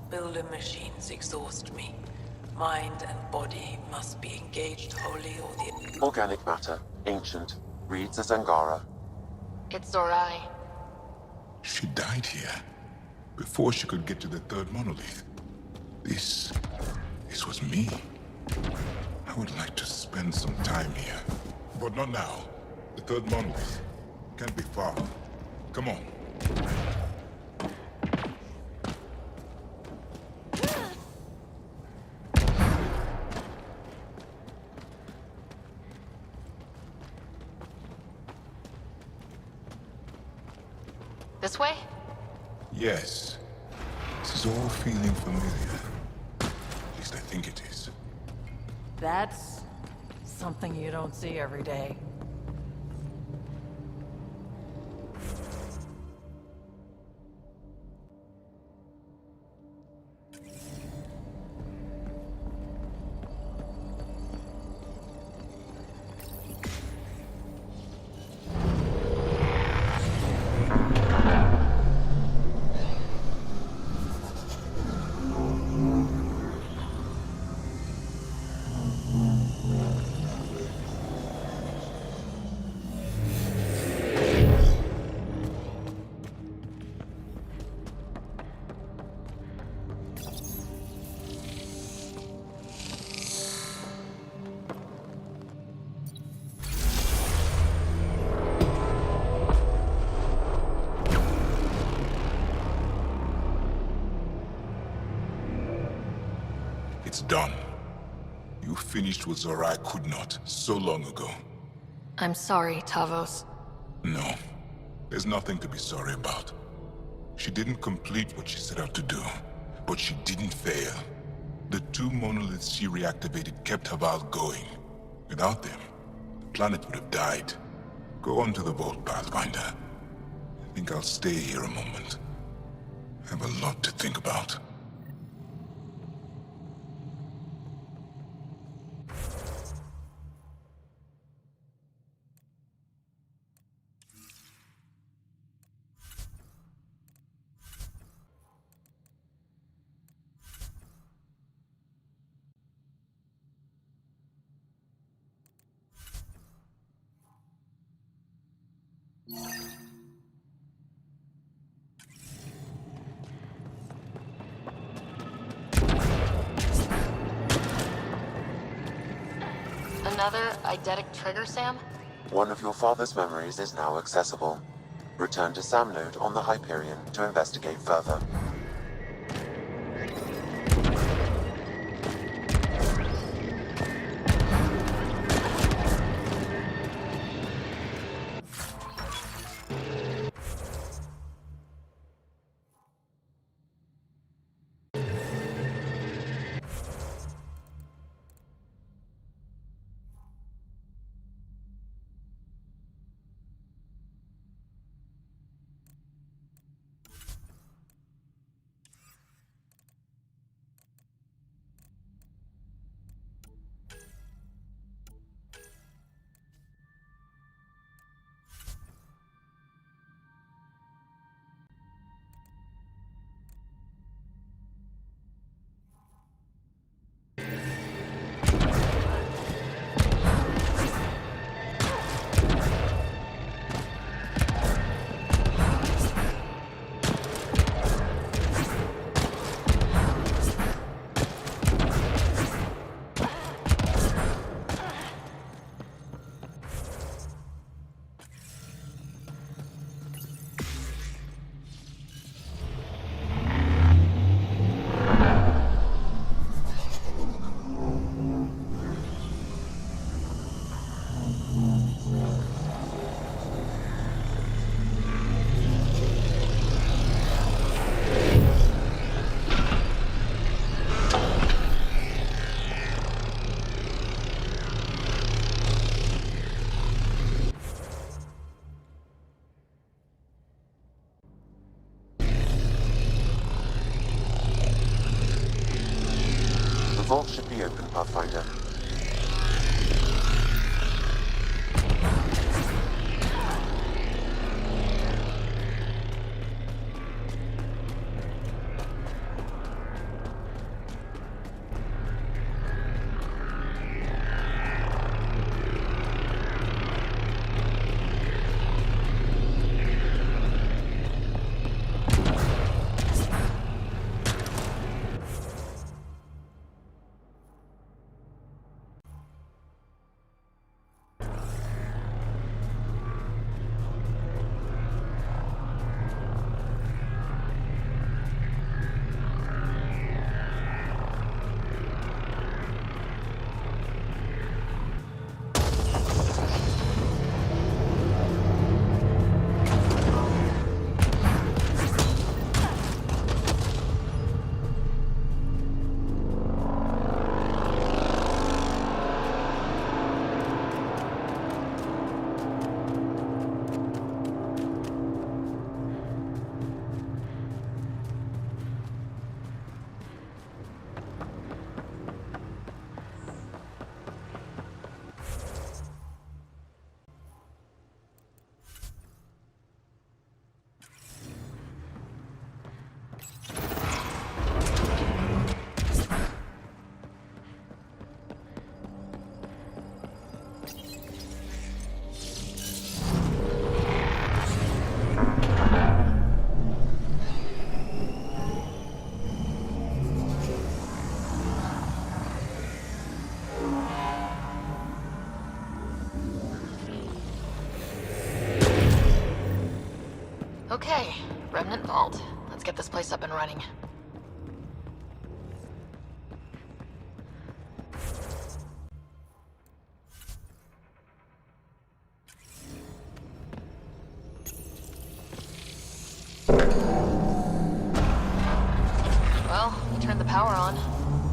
Builder machines exhaust me. Mind and body must be engaged wholly or the... Organic matter, ancient, reads as Angara. It's Zorai. She died here. Before she could get to the third monolith. This was me. I would like to spend some time here. But not now. The third monolith. Can't be far. Come on. This way? Yes. This is all feeling familiar. At least I think it is. That's something you don't see every day. It's done. You finished what Zorai could not so long ago. I'm sorry, Tavos. No. There's nothing to be sorry about. She didn't complete what she set out to do, but she didn't fail. The two monoliths she reactivated kept Haval going. Without them, the planet would have died. Go on to the vault, Pathfinder. I think I'll stay here a moment. I have a lot to think about. Another eidetic trigger, Sam? One of your father's memories is now accessible. Return to Sam Node on the Hyperion to investigate further. Okay, Remnant Vault. Let's get this place up and running. Well, we turned the power on.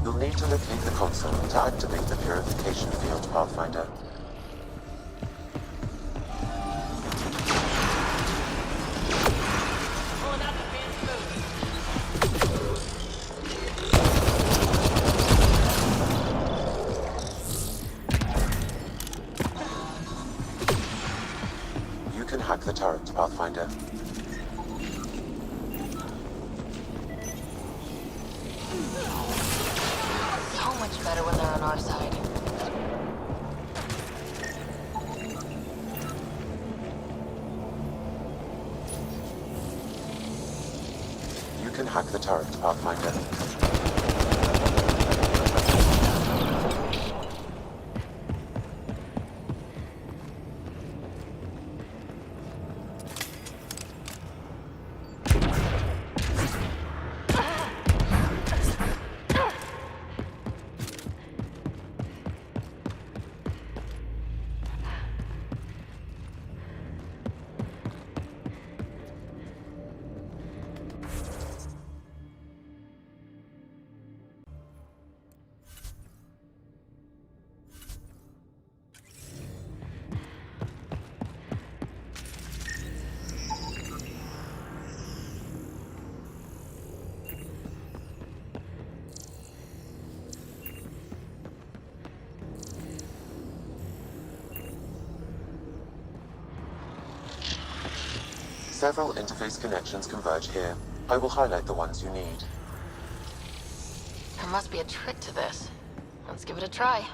You'll need to locate the console to activate the purification field, Pathfinder. You can hack the turret, Pathfinder. So much better when they're on our side. You can hack the turret, Pathfinder. Several interface connections converge here. I will highlight the ones you need. There must be a trick to this. Let's give it a try.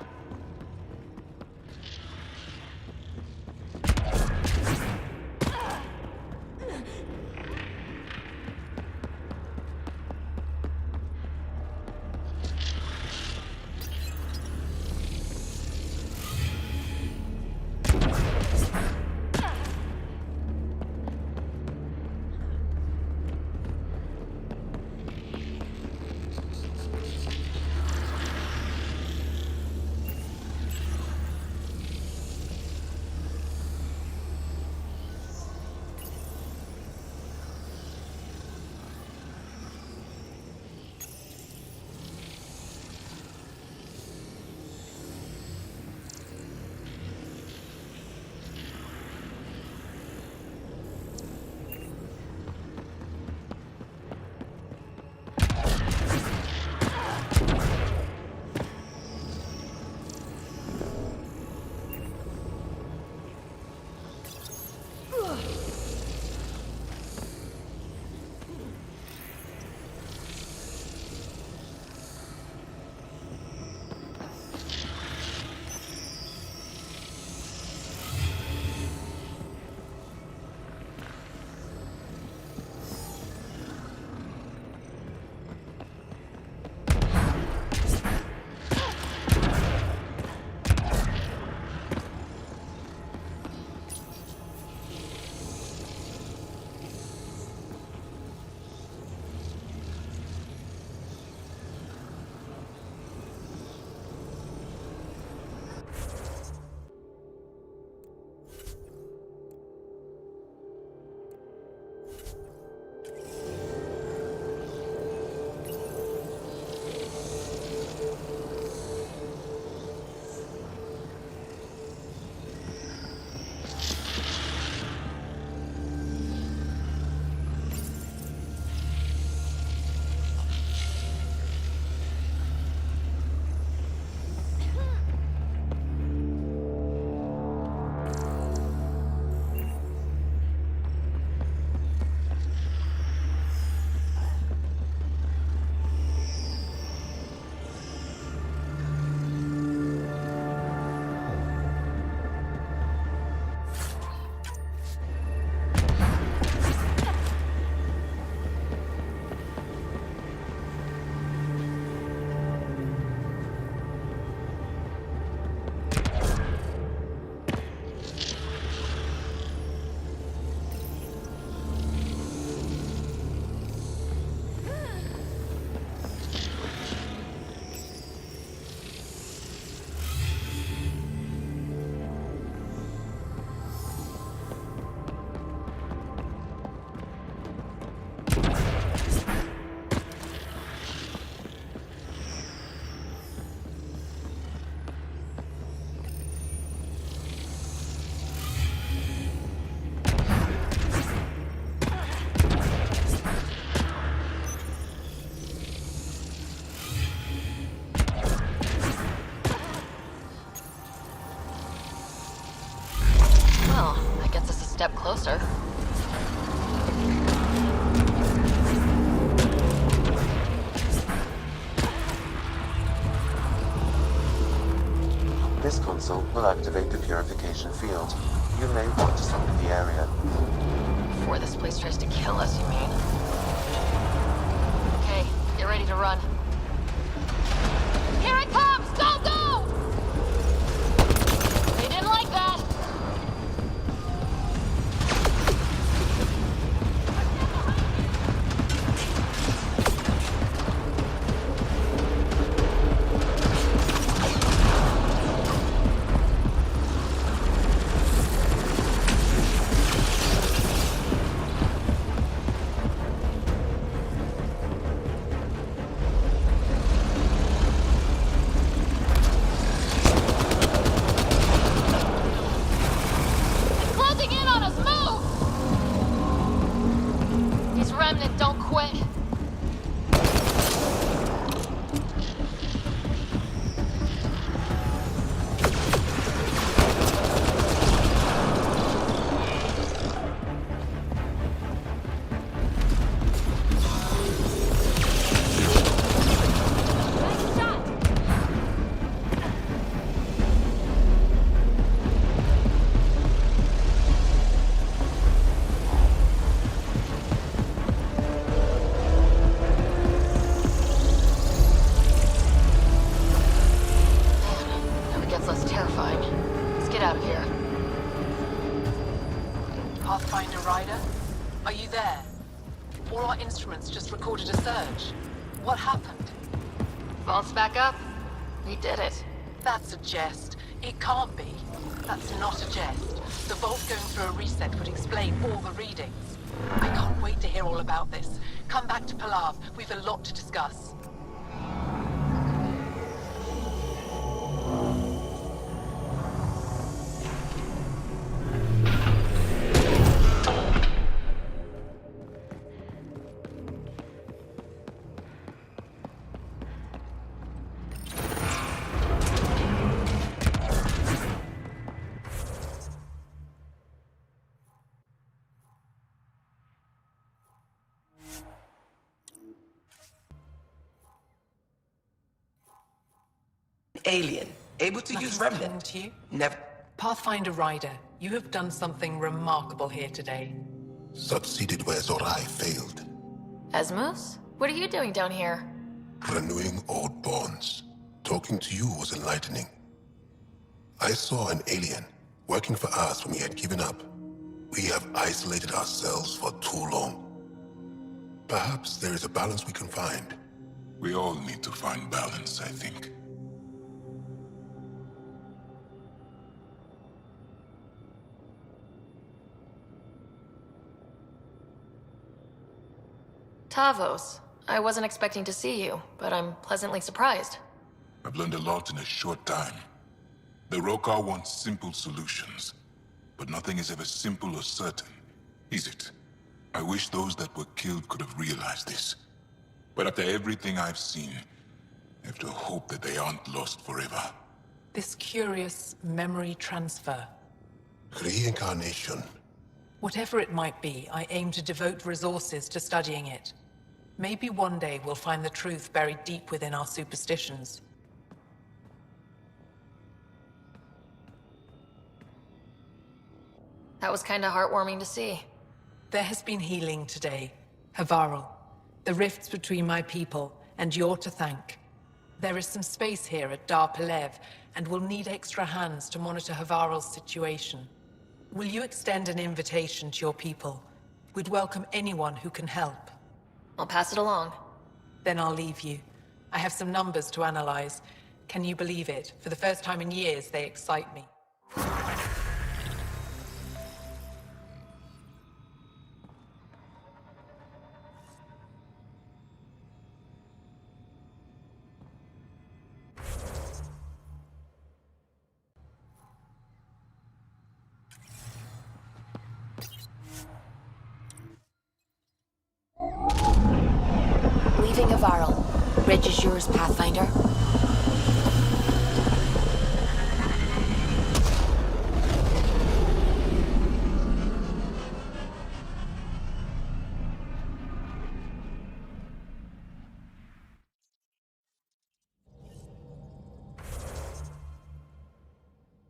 closer. This console will activate the purification field. You may want to stop in the area. Before this place tries to kill us, you mean? Okay, get ready to run. Here it comes! Go, go! They didn't like that. Just recorded a surge. What happened? Vault's back up. We did it. That's a jest. It can't be. That's not a jest. The vault going through a reset would explain all the readings. I can't wait to hear all about this. Come back to Palav. We've a lot to discuss. Alien, able to use remnant. To you? Never. Pathfinder Rider, you have done something remarkable here today. Succeeded where Zorai failed. Asmus? What are you doing down here? Renewing old bonds. Talking to you was enlightening. I saw an alien working for us when we had given up. We have isolated ourselves for too long. Perhaps there is a balance we can find. We all need to find balance, I think. Tavos, I wasn't expecting to see you, but I'm pleasantly surprised. I've learned a lot in a short time. The Rokar want simple solutions, but nothing is ever simple or certain, is it? I wish those that were killed could have realized this. But after everything I've seen, I have to hope that they aren't lost forever. This curious memory transfer. Reincarnation. Whatever it might be, I aim to devote resources to studying it. Maybe one day we'll find the truth buried deep within our superstitions. That was kinda heartwarming to see. There has been healing today. Havarl. The rifts between my people, and you're to thank. There is some space here at Dar Pelev, and we'll need extra hands to monitor Havarl's situation. Will you extend an invitation to your people? We'd welcome anyone who can help. I'll pass it along. Then I'll leave you. I have some numbers to analyze. Can you believe it? For the first time in years, they excite me. Leaving Havarl. Bridge is yours, Pathfinder.